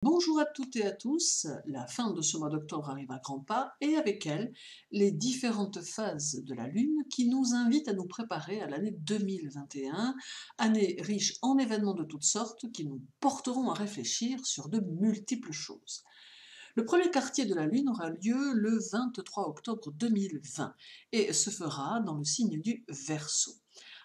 Bonjour à toutes et à tous, la fin de ce mois d'octobre arrive à grands pas et avec elle, les différentes phases de la Lune qui nous invitent à nous préparer à l'année 2021, année riche en événements de toutes sortes qui nous porteront à réfléchir sur de multiples choses. Le premier quartier de la Lune aura lieu le 23 octobre 2020 et se fera dans le signe du Verseau.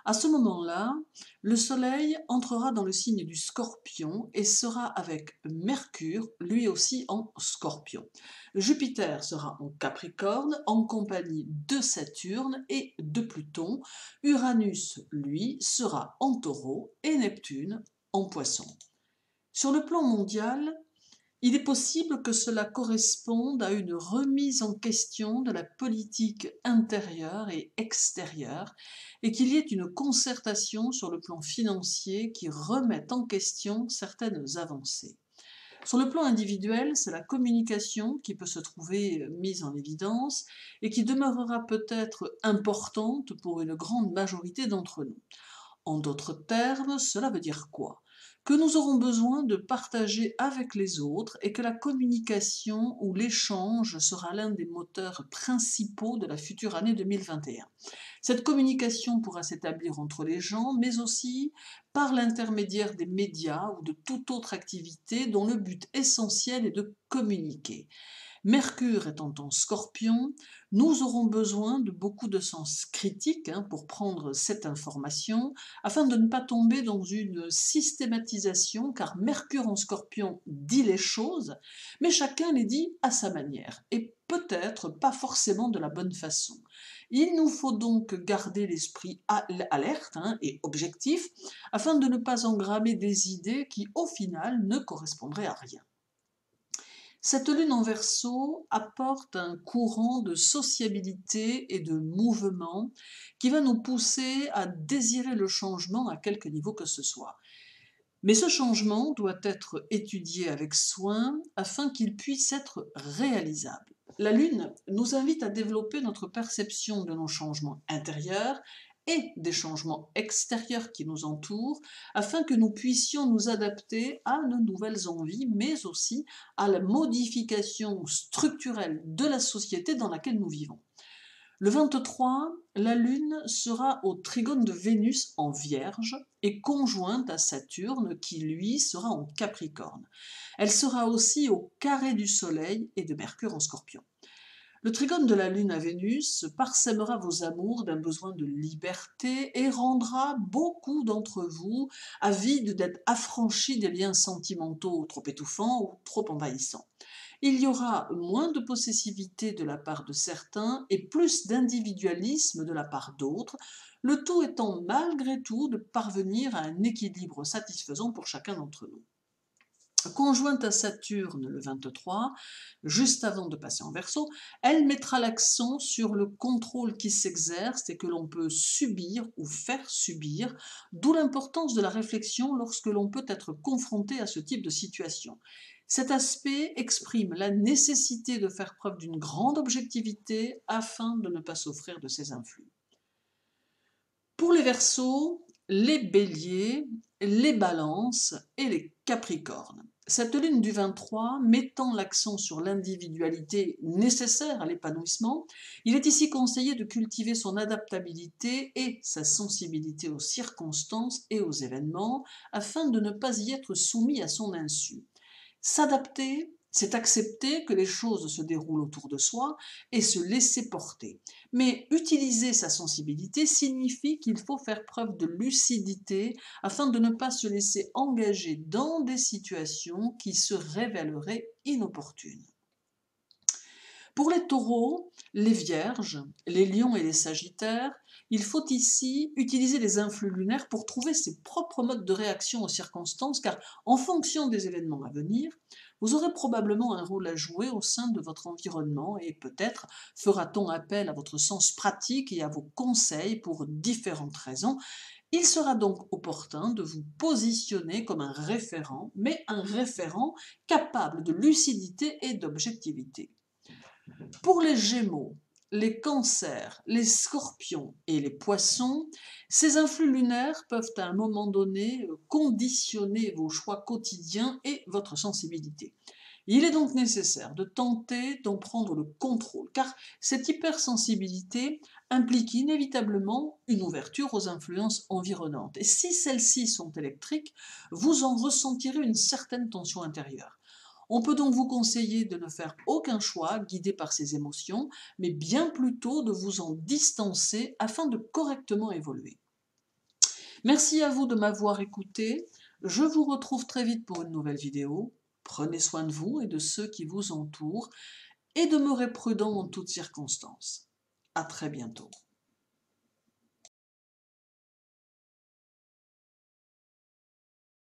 À ce moment-là, le Soleil entrera dans le signe du Scorpion et sera avec Mercure, lui aussi en Scorpion. Jupiter sera en Capricorne, en compagnie de Saturne et de Pluton. Uranus, lui, sera en Taureau et Neptune en Poisson. Sur le plan mondial, il est possible que cela corresponde à une remise en question de la politique intérieure et extérieure et qu'il y ait une concertation sur le plan financier qui remette en question certaines avancées. Sur le plan individuel, c'est la communication qui peut se trouver mise en évidence et qui demeurera peut-être importante pour une grande majorité d'entre nous. En d'autres termes, cela veut dire quoi? Que nous aurons besoin de partager avec les autres et que la communication ou l'échange sera l'un des moteurs principaux de la future année 2021. Cette communication pourra s'établir entre les gens, mais aussi par l'intermédiaire des médias ou de toute autre activité dont le but essentiel est de communiquer. Mercure étant en Scorpion, nous aurons besoin de beaucoup de sens critique pour prendre cette information, afin de ne pas tomber dans une systématisation, car Mercure en Scorpion dit les choses, mais chacun les dit à sa manière, et peut-être pas forcément de la bonne façon. Il nous faut donc garder l'esprit alerte et objectif, afin de ne pas engrammer des idées qui, au final, ne correspondraient à rien. Cette lune en Verseau apporte un courant de sociabilité et de mouvement qui va nous pousser à désirer le changement à quelque niveau que ce soit. Mais ce changement doit être étudié avec soin afin qu'il puisse être réalisable. La Lune nous invite à développer notre perception de nos changements intérieurs et des changements extérieurs qui nous entourent, afin que nous puissions nous adapter à nos nouvelles envies, mais aussi à la modification structurelle de la société dans laquelle nous vivons. Le 23, la Lune sera au trigone de Vénus en Vierge et conjointe à Saturne qui, lui, sera en Capricorne. Elle sera aussi au carré du Soleil et de Mercure en Scorpion. Le trigone de la Lune à Vénus parsèmera vos amours d'un besoin de liberté et rendra beaucoup d'entre vous avides d'être affranchis des liens sentimentaux trop étouffants ou trop envahissants. Il y aura moins de possessivité de la part de certains et plus d'individualisme de la part d'autres, le tout étant malgré tout de parvenir à un équilibre satisfaisant pour chacun d'entre nous. Conjointe à Saturne le 23, juste avant de passer en Verseau, elle mettra l'accent sur le contrôle qui s'exerce et que l'on peut subir ou faire subir, d'où l'importance de la réflexion lorsque l'on peut être confronté à ce type de situation. Cet aspect exprime la nécessité de faire preuve d'une grande objectivité afin de ne pas s'offrir de ces influx. Pour les Verseaux, les Béliers, les Balances et les Capricornes. Cette lune du 23, mettant l'accent sur l'individualité nécessaire à l'épanouissement, il est ici conseillé de cultiver son adaptabilité et sa sensibilité aux circonstances et aux événements afin de ne pas y être soumis à son insu. S'adapter, c'est accepter que les choses se déroulent autour de soi et se laisser porter. Mais utiliser sa sensibilité signifie qu'il faut faire preuve de lucidité afin de ne pas se laisser engager dans des situations qui se révéleraient inopportunes. Pour les taureaux, les vierges, les lions et les sagittaires, il faut ici utiliser les influx lunaires pour trouver ses propres modes de réaction aux circonstances, car en fonction des événements à venir, vous aurez probablement un rôle à jouer au sein de votre environnement et peut-être fera-t-on appel à votre sens pratique et à vos conseils pour différentes raisons. Il sera donc opportun de vous positionner comme un référent, mais un référent capable de lucidité et d'objectivité. Pour les Gémeaux, les cancers, les scorpions et les poissons, ces influx lunaires peuvent à un moment donné conditionner vos choix quotidiens et votre sensibilité. Il est donc nécessaire de tenter d'en prendre le contrôle, car cette hypersensibilité implique inévitablement une ouverture aux influences environnantes. Et si celles-ci sont électriques, vous en ressentirez une certaine tension intérieure. On peut donc vous conseiller de ne faire aucun choix guidé par ces émotions, mais bien plutôt de vous en distancer afin de correctement évoluer. Merci à vous de m'avoir écouté. Je vous retrouve très vite pour une nouvelle vidéo. Prenez soin de vous et de ceux qui vous entourent et demeurez prudents en toutes circonstances. À très bientôt.